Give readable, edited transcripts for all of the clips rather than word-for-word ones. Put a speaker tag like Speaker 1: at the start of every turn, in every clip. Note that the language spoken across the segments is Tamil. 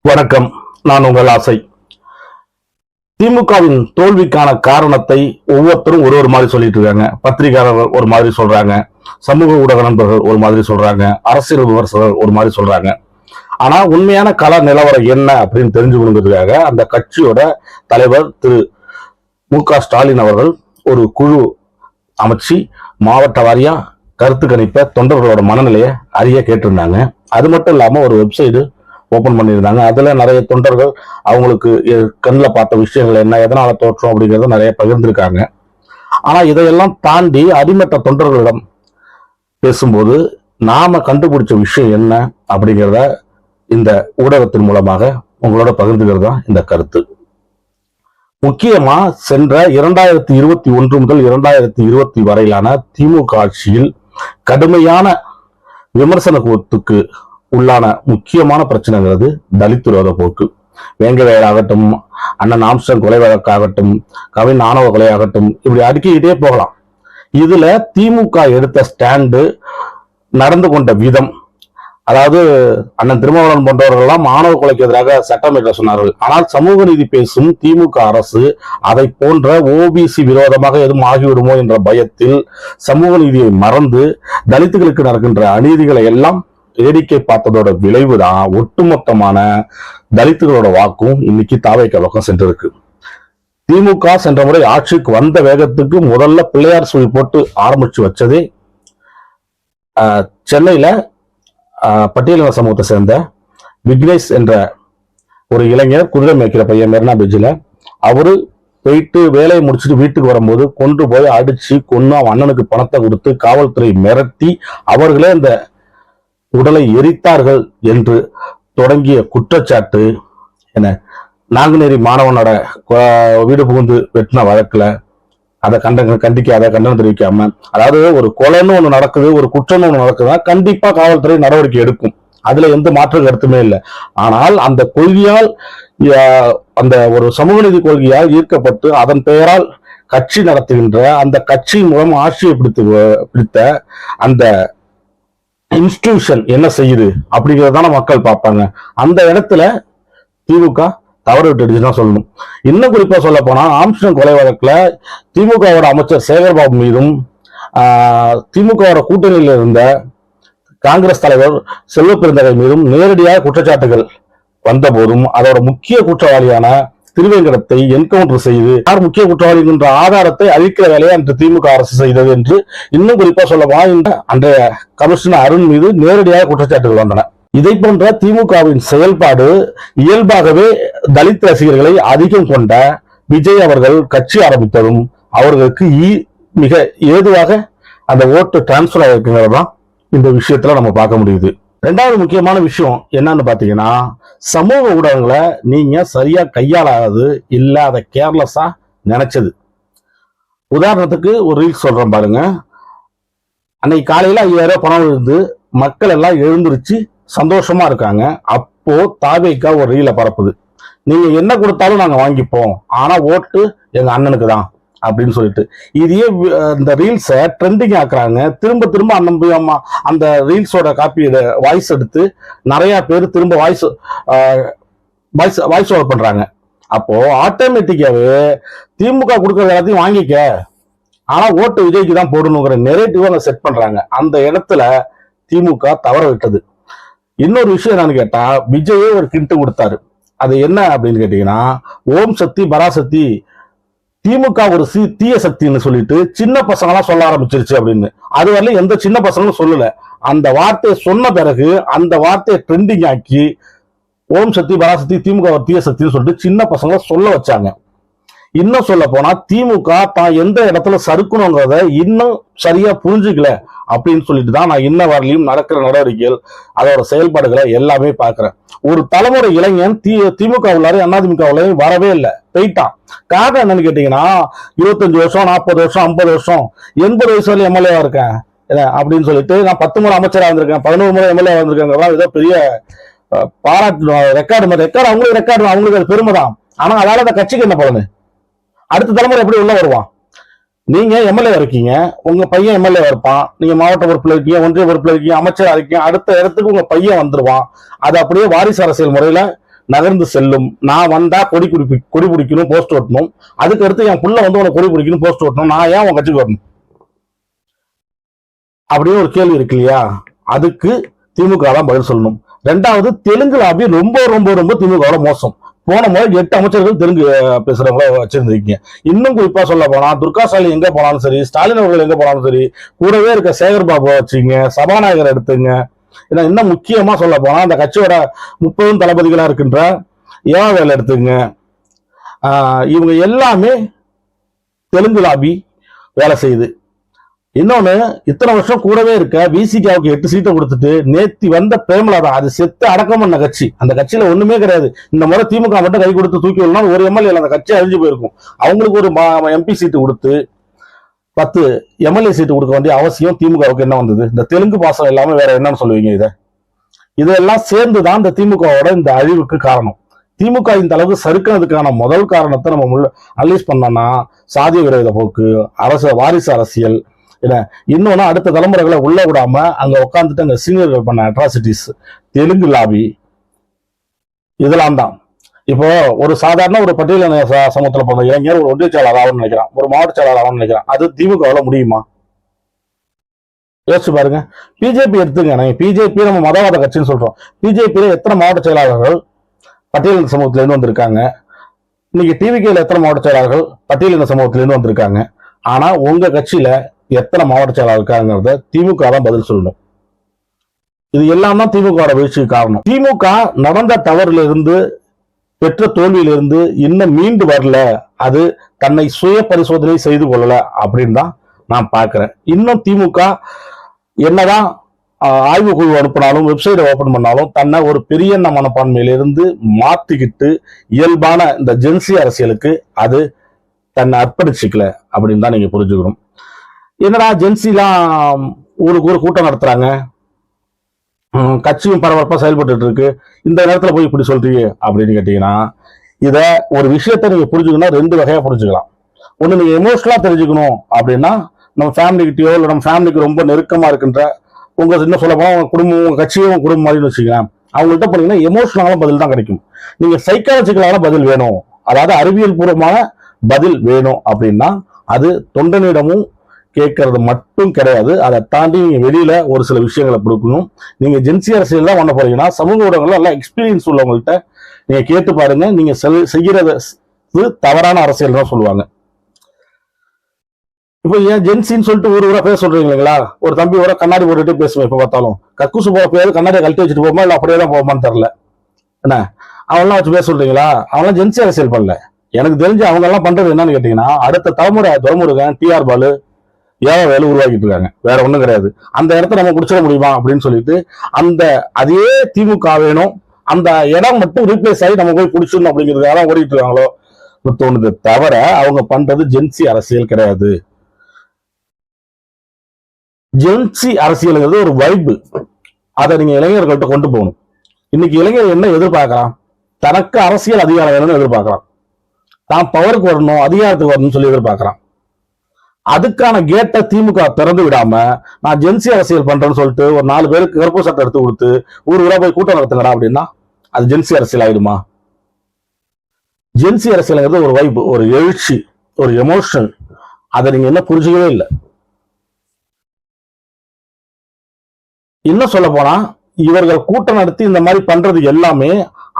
Speaker 1: வணக்கம். நான் உங்கள் ஆசை. திமுகவின் தோல்விக்கான காரணத்தை ஒவ்வொருத்தரும் ஒரு மாதிரி சொல்லிட்டு இருக்காங்க. பத்திரிகையாளர்கள் ஒரு மாதிரி சொல்றாங்க, சமூக ஊடக நண்பர்கள் ஒரு மாதிரி சொல்றாங்க, அரசியல் விமர்சகர்கள் ஒரு மாதிரி சொல்றாங்க. ஆனா உண்மையான கள நிலவரம் என்ன அப்படின்னு தெரிஞ்சுக்கணுங்கிறதுக்காக அந்த கட்சியோட தலைவர் திரு மு.க.ஸ்டாலின் அவர்கள் ஒரு குழு அமைச்சு மாவட்ட வாரியா கருத்து கணிப்ப தொண்டர்களோட மனநிலையை அறிய கேட்டிருந்தாங்க. அது மட்டும் இல்லாம ஒரு வெப்சைடு ஓபன் பண்ணியிருந்தாங்க. அதுல நிறைய தொண்டர்கள் அவங்களுக்கு கண்ணில் பார்த்த விஷயங்கள் என்ன, எதனால தோற்றம் அப்படிங்கறத நிறைய பகிர்ந்திருக்காங்க. ஆனா இதையெல்லாம் தாண்டி அடிமட்ட தொண்டர்களிடம் பேசும்போது நாம கண்டுபிடிச்ச விஷயம் என்ன அப்படிங்கிறத இந்த ஊடகத்தின் மூலமாக உங்களோட பகிர்ந்துகிறது தான் இந்த கருத்து. முக்கியமா சென்ற 2021 முதல் 2020 வரையிலான திமுக ஆட்சியில் கடுமையான விமர்சனத்துக்கு உள்ளான முக்கியமான பிரச்சனைங்கிறது தலித் விரோத போக்கு. வேங்க வயலாகட்டும், அண்ணன் ஆம்ஸ்டர்ங் கொலை வழக்காகட்டும், கவின் ஆணவ கொலையாகட்டும், இப்படி அடுக்கிக்கிட்டே போகலாம். இதுல திமுக எடுத்த ஸ்டாண்டு, நடந்து கொண்ட விதம், அதாவது அண்ணன் திருமாவளவன் போன்றவர்கள் எல்லாம் ஆணவ கொலைக்கு எதிராக சட்டம் இயற்ற சொன்னார்கள். ஆனால் சமூக நீதி பேசும் திமுக அரசு அதை போன்ற ஓபிசி விரோதமாக எதுவும் ஆகிவிடுமோ என்ற பயத்தில் சமூக நீதியை மறந்து தலித்துகளுக்கு நடக்கின்ற அநீதிகளை எல்லாம் வேடிக்கை பார்த்ததோட விளைவுதான் ஒட்டுமொத்தமான தலித்துகளோட வாக்கும் இன்னைக்கு தாவேக்கா பக்கம் சென்றிருக்கு. திமுக சென்ற முறை ஆட்சிக்கு வந்த வேகத்துக்கு முதல்ல பிள்ளையார் சுழி போட்டு ஆரம்பிச்சு வச்சதே சென்னையில பட்டியலின சமூகத்தை சேர்ந்த விக்னேஷ் என்ற ஒரு இளைஞர் குதிரை மேய்க்கிற பையன் மெரினா பீச்சில் அவரு போயிட்டு வேலையை முடிச்சுட்டு வீட்டுக்கு வரும்போது கொண்டு போய் அடிச்சு கொன்னு அவன் அண்ணனுக்கு பணத்தை கொடுத்து காவல்துறை மிரட்டி அவர்களே இந்த உடலை எரித்தார்கள் என்று தொடங்கிய குற்றச்சாட்டு என நாங்குநேரி மாணவனோட வீடு புகுந்து வெட்டின வழக்குல அதை கண்டிக்காத கண்டனம் தெரிவிக்காம, அதாவது ஒரு கொலைன்னு ஒண்ணு நடக்குது, ஒரு குற்றம்னு ஒண்ணு நடக்குதுன்னா கண்டிப்பா காவல்துறை நடவடிக்கை எடுக்கும். அதுல எந்த மாற்று கருத்துமே இல்லை. ஆனால் அந்த கொள்கையால், அந்த ஒரு சமூக நீதி கொள்கையால் ஈர்க்கப்பட்டு அதன் பெயரால் கட்சி நடத்துகின்ற அந்த கட்சி மூலம் ஆட்சியை பிடித்த அந்த இன்ஸ்டிடியூஷன் என்ன செய்யுது அப்படிங்கறதான மக்கள் பார்ப்பாங்க. அந்த இடத்துல திமுக தவறு விட்டுடுச்சுதான் சொல்லணும். இன்னும் குறிப்பா சொல்ல போனா ஆம்ஸ்டர்ங் கொலை வழக்குல திமுகவோட அமைச்சர் சேகர்பாபு மீதும் திமுகவோட கூட்டணியில் இருந்த காங்கிரஸ் தலைவர் செல்வ பெருந்தகை மீதும் நேரடியாக குற்றச்சாட்டுகள் வந்த போதும் அதோட முக்கிய குற்றவாளியான திருவேங்கடத்தை என்கவுண்டர் செய்து யார் முக்கிய குற்றவாளி என்ற ஆதாரத்தை அழிக்கிற வேலையை அன்று திமுக அரசு செய்தது என்று இன்னும் குறிப்பா சொல்லப்போனா இந்த அன்றைய கமிஷனர் அருண் மீது நேரடியாக குற்றச்சாட்டுகள் வந்தன. இதை போன்ற திமுகவின் செயல்பாடு இயல்பாகவே தலித் ரசிகர்களை அதிகம் கொண்ட விஜய் அவர்கள் கட்சி ஆரம்பித்ததும் அவர்களுக்கு மிக ஏதுவாக அந்த ஓட்டு டிரான்ஸ்பர் ஆகிருக்குங்கிறது தான் இந்த விஷயத்துல நம்ம பார்க்க முடியுது. ரெண்டாவது முக்கியமான விஷயம் என்னன்னு பாத்தீங்கன்னா, சமூக ஊடகங்களை நீங்க சரியா கையாளாது, இல்ல அதை கேர்லெஸ்ஸா நினைச்சது. உதாரணத்துக்கு ஒரு ரீல்ஸ் சொல்றேன் பாருங்க. அன்னைக்கு காலையில 5000 பணம் இருந்து மக்கள் எல்லாம் எழுந்திருச்சு சந்தோஷமா இருக்காங்க. அப்போ தாவேக்கா ஒரு ரீலை பரப்புது, நீங்க என்ன கொடுத்தாலும் நாங்க வாங்கிப்போம், ஆனா ஓட்டு எங்க அண்ணனுக்கு தான் அப்படின்னு சொல்லிட்டு இதையே இந்த ரீல்ஸை ட்ரெண்டிங் ஆக்குறாங்க. திரும்ப திரும்ப அந்த ரீல்ஸோட காப்பி வாய்ஸ் எடுத்து நிறைய பேர் திரும்ப வாய்ஸ் ஓவர் பண்றாங்க. அப்போ ஆட்டோமேட்டிக்காவே திமுக கொடுக்கறது எல்லாத்தையும் வாங்கிக்க, ஆனா ஓட்டு விஜய்க்கு தான் போடணுங்கிற நெரேட்டிவ் அங்க செட் பண்றாங்க. அந்த இடத்துல திமுக தவற விட்டது. இன்னொரு விஷயம் என்னன்னு கேட்டா, விஜயே ஒரு கிண்ட் கொடுத்தாரு. அது என்ன அப்படின்னு கேட்டீங்கன்னா, ஓம் சக்தி பராசக்தி திமுக ஒரு தீய சக்தின்னு சொல்லிட்டு சின்ன பசங்களாம் சொல்ல ஆரம்பிச்சிருச்சு அப்படின்னு. அது வரல எந்த சின்ன பசங்களும் சொல்லல. அந்த வார்த்தையை சொன்ன பிறகு அந்த வார்த்தையை ட்ரெண்டிங் ஆக்கி ஓம் சக்தி பராசக்தி திமுக ஒரு தீய சக்தின்னு சொல்லிட்டு சின்ன பசங்களை சொல்ல வச்சாங்க. இன்னும் சொல்ல போனா திமுக தான் எந்த இடத்துல சறுக்கணுங்கிறத இன்னும் சரியா புரிஞ்சுக்கல அப்படின்னு சொல்லிட்டு தான் நான் இன்ன வரலையும் நடக்கிற நடவடிக்கைகள் அதோட செயல்பாடுகளை எல்லாமே பாக்குறேன். ஒரு தலைமுறை இளைஞன் திமுக உள்ளாரையும் அதிமுக உள்ளாரையும் வரவே இல்லை, போயிட்டான். காரணம் என்னன்னு கேட்டீங்கன்னா, 25 வருஷம் 40 வருஷம் 50 வருஷம் 80 வயசு வரையும் எம்எல்ஏவா இருக்கேன் அப்படின்னு சொல்லிட்டு நான் 10 முறை அமைச்சராக வந்திருக்கேன், 11 முறை எம்எல்ஏ வந்திருக்கேன். ஏதோ பெரிய பாராட்டு ரெக்கார்டு அவங்களுக்கு அது பெருமை தான். ஆனா அதால அந்த கட்சிக்கு என்ன பலனு? அடுத்த தலைமுறை எப்படி உள்ள வருவான்? நீங்க எம்எல்ஏ இருக்கீங்க, உங்க பையன் எம்எல்ஏ இருப்பான், நீங்க மாவட்ட பொறுப்புல இருக்கீங்க, ஒன்றிய பொறுப்புல இருக்கீங்க, அமைச்சரா இருக்கீங்க, அடுத்த இடத்துக்கு உங்க பையன் வந்துருவான். அது அப்படியே வாரிசு அரசியல் முறையில நகர்ந்து செல்லும். நான் வந்தா கொடி பிடிக்கணும், போஸ்ட் ஓட்டணும். அதுக்கு அடுத்து என் புள்ள வந்து உனக்கு கொடி பிடிக்கணும், போஸ்ட் ஓட்டணும். நான் ஏன் உன் கட்சிக்கு வரணும் அப்படின்னு ஒரு கேள்வி இருக்கு இல்லையா? அதுக்கு திமுக தான் பதில் சொல்லணும். ரெண்டாவது, தெலுங்கு லாபி ரொம்ப ரொம்ப ரொம்ப திமுக மோசம். போன முறை 8 அமைச்சர்கள் தெலுங்கு பேசுறவங்கள வச்சிருந்திருக்கீங்க. இன்னும் குறிப்பா சொல்ல போனா துர்கா ஸ்டாலின் எங்க போனாலும் சரி, ஸ்டாலின் அவர்கள் எங்க போனாலும் சரி, கூடவே இருக்க சேகர் பாபு வச்சுங்க, சபாநாயகர் எடுத்துங்க. ஏன்னா இன்னும் முக்கியமா சொல்ல போனா அந்த கட்சியோட 30 தளபதிகளா இருக்கின்ற ஏவாவேல் எடுத்துங்க. இவங்க எல்லாமே தெலுங்கு லாபி வேலை செய்யுது. இன்னொன்னு, இத்தனை வருஷம் கூடவே இருக்க விசிகாவுக்கு 8 சீட்டை கொடுத்துட்டு நேத்தி வந்த பிரேமலதா அது செத்து அடக்கம் பண்ண கட்சி. அந்த கட்சியில ஒண்ணுமே கிடையாது. இந்த முறை திமுக மட்டும் கை கொடுத்து தூக்கி விடலாம், ஒரு எம்எல்ஏ அந்த கட்சி அழிஞ்சு போயிருக்கும். அவங்களுக்கு ஒரு எம்பி சீட்டு கொடுத்து 10 எம்எல்ஏ சீட்டு கொடுக்க வேண்டிய அவசியம் திமுகவுக்கு என்ன வந்தது? இந்த தெலுங்கு பாசம் எல்லாமே வேற என்னன்னு சொல்லுவீங்க? இதெல்லாம் சேர்ந்துதான் இந்த திமுகவோட இந்த அழிவுக்கு காரணம். திமுக இந்த அளவுக்கு சறுக்கிறதுக்கான முதல் காரணத்தை நம்ம அனலைஸ் பண்ணோம்னா சாதிய விரோத போக்கு, வாரிசு அரசியல், இன்னொன்னு அடுத்த தலைமுறைகளை உள்ள விடாம அங்க உட்காந்துட்டு அங்க சீனியர்கள் பண்ண அட்ராசிட்டிஸ், தெலுங்கு லாபி, இதெல்லாம் தான். இப்போ ஒரு சாதாரண ஒரு பட்டியலின சமூகத்தில் பிறந்த இளைஞர் ஒரு ஒன்றிய செயலாளர் ஆகும்னு நினைக்கிறான், ஒரு மாவட்ட செயலாளர் ஆகும்னு நினைக்கிறான். அது திமுகவில் முடியுமா? யோசிச்சு பாருங்க. பிஜேபி எடுத்துங்க. நாங்க பிஜேபி நம்ம மதவாத கட்சின்னு சொல்றோம். பிஜேபியில எத்தனை மாவட்ட செயலாளர்கள் பட்டியலின சமூகத்திலிருந்து வந்திருக்காங்க? இன்னைக்கு டிவிகேல எத்தனை மாவட்ட செயலாளர்கள் பட்டியலின சமூகத்திலிருந்து வந்திருக்காங்க? ஆனா உங்க கட்சியில எத்தனை மாவட்ட செயலாளர் இருக்காங்கிறத திமுக தான் பதில் சொல்லணும். இது எல்லாம் தான் திமுக வீழ்ச்சிக்கு காரணம். திமுக நடந்த தவறுல இருந்து, பெற்ற தோல்வியிலிருந்து இன்னும் மீண்டு வரல. அது தன்னை சுய பரிசோதனை செய்து கொள்ளல அப்படின்னு தான் நான் பார்க்கிறேன். இன்னும் திமுக என்னதான் ஆய்வு குழு அனுப்பினாலும், வெப்சைட்டை ஓபன் பண்ணாலும், தன்னை ஒரு பெரிய மனப்பான்மையிலிருந்து மாத்திக்கிட்டு இயல்பான இந்த ஜென்சி அரசியலுக்கு அது தன்னை அர்ப்பணிச்சுக்கல அப்படின்னு தான் நீங்க புரிஞ்சுக்கணும். என்னடா ஜென்சிலாம் ஊருக்கு ஒரு கூட்டம் நடத்துறாங்க, கட்சியும் பரபரப்பா செயல்பட்டு இருக்கு, இந்த நேரத்துல போய் இப்படி சொல்றீங்க அப்படின்னு கேட்டீங்கன்னா, இத ஒரு விஷயத்த நீங்க புரிஞ்சுக்கணும், 2 வகையா புரிஞ்சுக்கலாம். ஒண்ணு, நீங்க எமோஷனலா தெரிஞ்சுக்கணும் அப்படின்னா நம்ம ஃபேமிலிக்கிட்டயோ இல்லை நம்ம ஃபேமிலிக்கு ரொம்ப நெருக்கமா இருக்கின்ற உங்க இன்னும் சொல்ல போனா உங்க குடும்பம், உங்க கட்சியும் குடும்பம் மாதிரி வச்சுக்கலாம். அவங்கள்ட்ட போனீங்கன்னா எமோஷனலான பதில் தான் கிடைக்கும். நீங்க சைக்காலஜிக்கலான பதில் வேணும், அதாவது அறிவியல் பூர்வமான பதில் வேணும் அப்படின்னா அது தொண்டனிடமும் கேட்கறது மட்டும் கிடையாது. அதை தாண்டி நீங்க வெளியில ஒரு சில விஷயங்களை கொடுக்கணும். நீங்க ஜென்சி அரசியல் தான் பண்ண போறீங்கன்னா சமூக ஊடகங்கள்ல நல்லா எக்ஸ்பீரியன்ஸ் உள்ளவங்கள்ட்ட நீங்க கேட்டு பாருங்க. நீங்க செய்யறது தவறான அரசியல் தான் சொல்லுவாங்க. இப்போ ஏன் ஜென்சின்னு சொல்லிட்டு ஊரா பேச சொல்றீங்க இல்லைங்களா? ஒரு தம்பி ஊரா கண்ணாடி போட்டுட்டு பேசுவேன். இப்ப பார்த்தாலும் கக்கூசு போற பேரு கண்ணாடியை கழட்டி வச்சுட்டு போமா, இல்ல அப்படியே தான் போமான்னு தெரியல. என்ன அவன்லாம் வச்சு பேச சொல்றீங்களா? அவன்லாம் ஜென்சி அரசியல் பண்ணல. எனக்கு தெரிஞ்சு அவங்க எல்லாம் பண்றது என்னன்னு கேட்டீங்கன்னா, அடுத்த தலைமுறை துரைமுருகன், டிஆர் பாலு, வேலை உருவாக்கிட்டு இருக்காங்க. வேற ஒண்ணும் கிடையாது. அந்த இடத்த நம்ம குடிச்சிட முடியுமா அப்படின்னு சொல்லிட்டு அதே திமுக வேணும், அந்த இடம் மட்டும் ரீப்ளேஸ் ஆகி நம்ம போய் குடிச்சிடணும் அப்படிங்கிறதுக்காக ஓடிட்டு இருக்காங்களோ தோணுது தவிர அவங்க பண்றது ஜென்சி அரசியல் கிடையாது. ஜென்சி அரசியல்ங்கிறது ஒரு வைப்பு. அதை நீங்க இளைஞர்கள்ட்ட கொண்டு போகணும். இன்னைக்கு இளைஞர் என்ன எதிர்பார்க்கலாம்? தனக்கு அரசியல் அதிகாரம் வேணும்னு எதிர்பார்க்கலாம், தான் பவருக்கு வரணும், அதிகாரத்துக்கு வரணும்னு சொல்லி எதிர்பார்க்கலாம். அதுக்கான கேட்டை திமுக திறந்து விடாம நான் ஜென்சி அரசியல் பண்றேன்னு சொல்லிட்டு ஒரு 4 பேருக்கு கருப்பு சட்டை எடுத்து கொடுத்து ஊரா போய் கூட்டம் நடத்துங்கடா அப்படின்னா அது ஜென்சி அரசியல் ஆயிடுமா? ஜென்சி அரசியல்ங்கிறது ஒரு வைப்பு, ஒரு எழுச்சி, ஒரு எமோஷன். அதை நீங்க என்ன புரிஞ்சுக்கவே இல்லை. இன்னும் சொல்ல போனா இவர்கள் கூட்டம் நடத்தி இந்த மாதிரி பண்றது எல்லாமே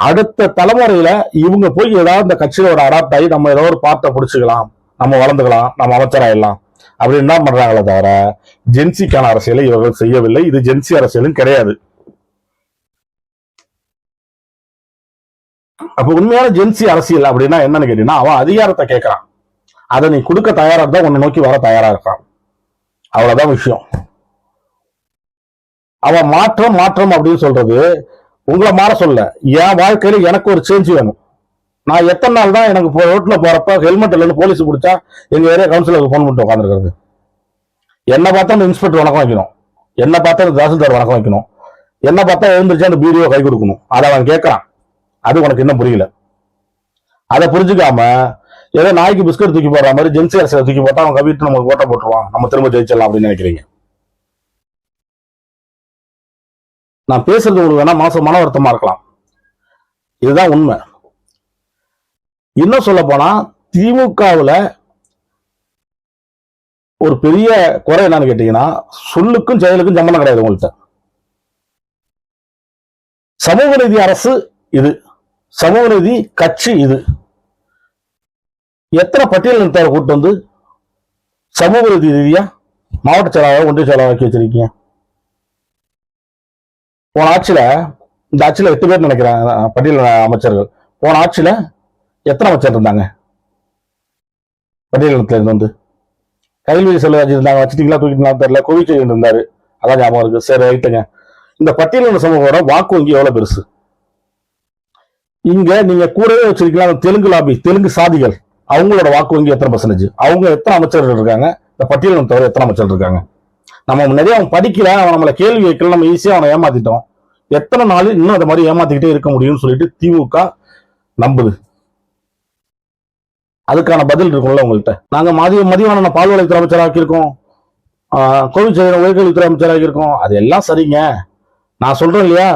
Speaker 1: அடுத்த தலைமுறையில இவங்க போய் ஏதாவது இந்த கட்சியில ஒரு அடாப்ட் ஆகி நம்ம ஏதோ ஒரு பார்ட்டை பிடிச்சிக்கலாம், நம்ம வளர்ந்துக்கலாம், நம்ம அமைச்சராயிடலாம் அப்படின்னு தான் பண்றாங்களே தவிர ஜென்சிக்கான அரசியலை இவர்கள் செய்யவில்லை. இது ஜென்சி அரசியலும் கிடையாது. அப்ப உண்மையான ஜென்சி அரசியல் அப்படின்னா என்னன்னு கேட்டீங்கன்னா, அவன் அதிகாரத்தை கேட்கறான், அதை நீ கொடுக்க தயாரா இருந்தா உன்னை நோக்கி வர தயாரா இருக்கான். அவ்வளவுதான் விஷயம். அவன் மாற்றம் மாற்றம் அப்படின்னு சொல்றது உங்களை மாற சொல்ல, என் வாழ்க்கையில எனக்கு ஒரு சேஞ்ச் வேணும். நான் எத்தனை நாள் தான் எனக்கு ரோட்ல போறப்ப ஹெல்மெட் இல்லைன்னு போலீஸ் பிடிச்சா எங்க ஏரியா கவுன்சிலருக்கு போன் பண்ணிட்டு உட்காந்துருக்கிறது? என்ன பார்த்தா அந்த இன்ஸ்பெக்டர் வணக்கம் வைக்கணும், என்ன பார்த்தா அந்த தாசில்தார் வணக்கம் வைக்கணும், என்ன பார்த்தா எழுந்திரிச்சு அந்த பிடிஓ கை கொடுக்கணும். அதை அவன் கேட்கறான். அது உனக்கு இன்னும் புரியல. அதை புரிஞ்சுக்காம ஏதோ நாய்க்கு பிஸ்கட் தூக்கி போடுற மாதிரி ஜென்சி அரசியல் தூக்கி போட்டா அவன் கவிட்டு நமக்கு ஓட்ட போட்டுருவான், நம்ம திரும்ப ஜெயிச்சிடலாம் அப்படின்னு நினைக்கிறீங்க. நான் பேசுறது உங்களுக்கு வேணா மன வருத்தமா இருக்கலாம். இதுதான் உண்மை. இன்னும் சொல்ல போனா திமுகவுல ஒரு பெரிய குறை என்னன்னு கேட்டீங்கன்னா, சொல்லுக்கும் செயலுக்கும் சம்பந்தம் கிடையாது உங்கள்கிட்ட. சமூக நீதி அரசு இது, சமூக நீதி கட்சி இது. எத்தனை பட்டியல் நிறுத்தவரை கூட்டு வந்து சமூக நீதி ரீதியா மாவட்ட செயலாளர் ஒன்றிய செயலாளர் வச்சிருக்கீங்க? போன ஆட்சியில, இந்த ஆட்சியில 8 பேர் நினைக்கிறேன் பட்டியல் அமைச்சர்கள். போன ஆட்சியில எத்தனை அமைச்சர் இருந்தாங்க பட்டியல் இருந்து வந்து? கைல்வெளி செல்வராஜ் இருந்தாங்க, வச்சுட்டீங்களா தூக்கிட்டீங்களா தெரியல. கோவிச்செழியன் இருந்தாரு, அதான் ஞாபகம் இருக்கு. சரி ரைட்டுங்க. இந்த பட்டியலின சமூகத்தோட வாக்கு வங்கி எவ்வளவு பெருசு? இங்க நீங்க கூடவே வச்சிருக்கலாம் தெலுங்கு லாபி, தெலுங்கு சாதிகள், அவங்களோட வாக்கு வங்கி எத்தனை பர்சன்டேஜ்? அவங்க எத்தனை அமைச்சர்கள் இருக்காங்க? இந்த பட்டியலினம் தவிர எத்தனை அமைச்சர்கள் இருக்காங்க? நம்ம நிறைய அவன் படிக்கல, அவன் நம்மளை கேள்வி வைக்கல, நம்ம ஈஸியா அவனை ஏமாத்திட்டோம். எத்தனை நாள் இன்னும் அந்த மாதிரி ஏமாத்திக்கிட்டே இருக்க முடியும்னு சொல்லிட்டு திமுக நம்புது. அதுக்கான பதில் இருக்கும்ல உங்கள்கிட்ட. நாங்க மதியமான பால்வளைத்துறை அமைச்சராக இருக்கோம், கோவிச்செழியன் உயர்கல்வித்துறை அமைச்சராக இருக்கோம். அது எல்லாம் சரிங்க. நான் சொல்றேன் இல்லையா,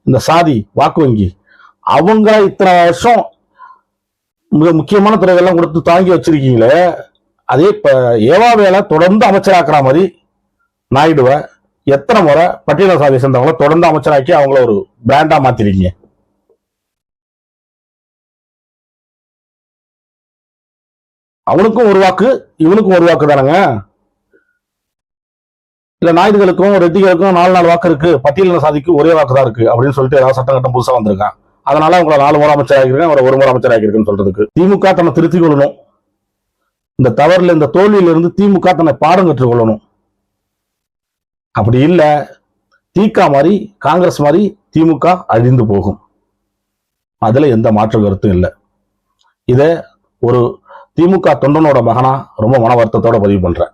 Speaker 1: இந்த சாதி வாக்கு வங்கி அவங்க இத்தனை வருஷம் மிக முக்கியமான துறைகள்லாம் கொடுத்து தாங்கி வச்சிருக்கீங்களே, அதே இப்ப ஏவா வேலை தொடர்ந்து அமைச்சராக்குற மாதிரி நாயுடுவ எத்தனை முறை பட்டியல சாதியை சேர்ந்தவங்கள தொடர்ந்து அமைச்சராக்கி அவங்கள ஒரு பிராண்டா மாத்திருக்கீங்க. அவனுக்கும் ஒரு வாக்கு, இவனுக்கும் ஒரு வாக்கு தானங்க. இல்ல நாயுடுகளுக்கும் ரெட்டிகளுக்கும் 4 வாக்கு இருக்கு, பட்டியலின சாதிக்கு ஒரே வாக்கு தான் இருக்கு அப்படின்னு சொல்லிட்டு ஏதாவது சட்டங்கட்டம் புதுசா வந்திருக்கான். அதனால உங்களை 4 முறை அமைச்சராகிருக்கேன், அவரை 1 முறை அமைச்சராகிருக்குன்னு சொல்றதுக்கு திமுக தன்னை திருத்திக் கொள்ளணும். இந்த தவறுல, இந்த தோல்வியில இருந்து திமுக தன்னை பாடம் கற்றுக் கொள்ளணும். அப்படி இல்ல திக மாதிரி காங்கிரஸ் மாதிரி திமுக அழிந்து போகும். அதுல எந்த மாற்று கருத்தும் இல்லை. இத ஒரு திமுக தொண்டனோட மகனா ரொம்ப மன வருத்தத்தோட பதிவு பண்றேன்.